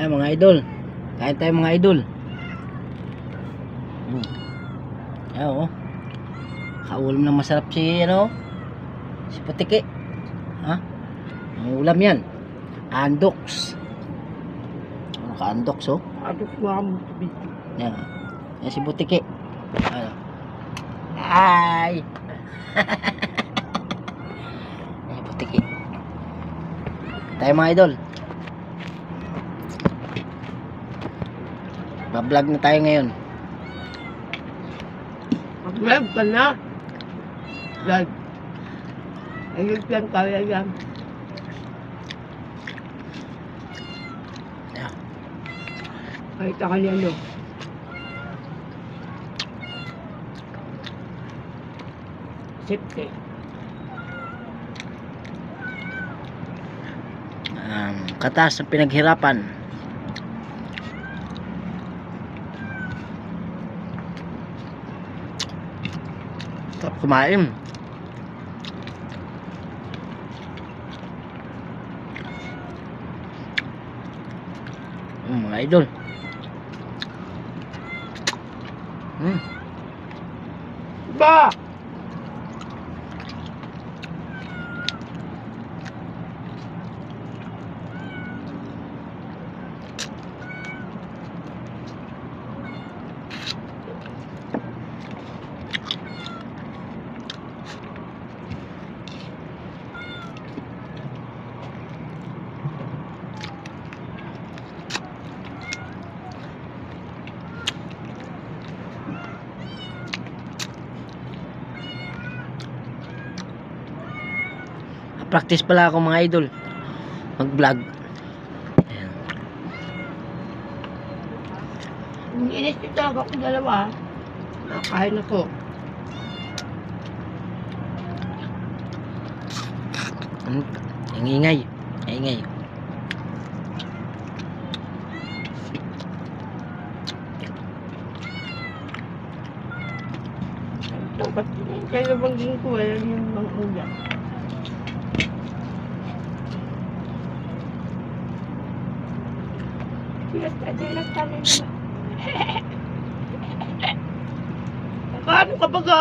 Ayan mga idol. Kain tayo mga idol. Ayan oh. Kaulam na masarap si si Putiki. Ha? Ang ulam yan. Andoks. Naka-andoks oh. Andoks mo tubig. Yan. Yan si Putiki. Ano? Ay! Yan si Putiki. Tayo mga idol. Ba-vlog na tayo ngayon. Mag-vlog ka na. Vlog. Ayun yan, kaya yan. Yeah. Kahit ka niya, no? Sipte. Katas ng pinaghirapan. Sarap kumain. Mga idol. Ba! Practice pala ako mga idol. Mag-vlog. Inis nyo talaga akong dalawa. Nakakain ako. Ang ingay. Ang ingay. Ito, ba't kaya bangging ko? Alam yung mga ulam. Paano ka baga?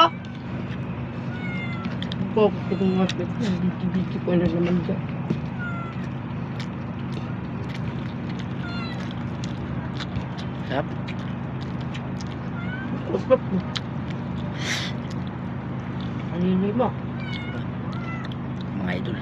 Focus ko ng mga biti ko na naman dyan. Sarap. Usap mo. Alili mo. Mga idol.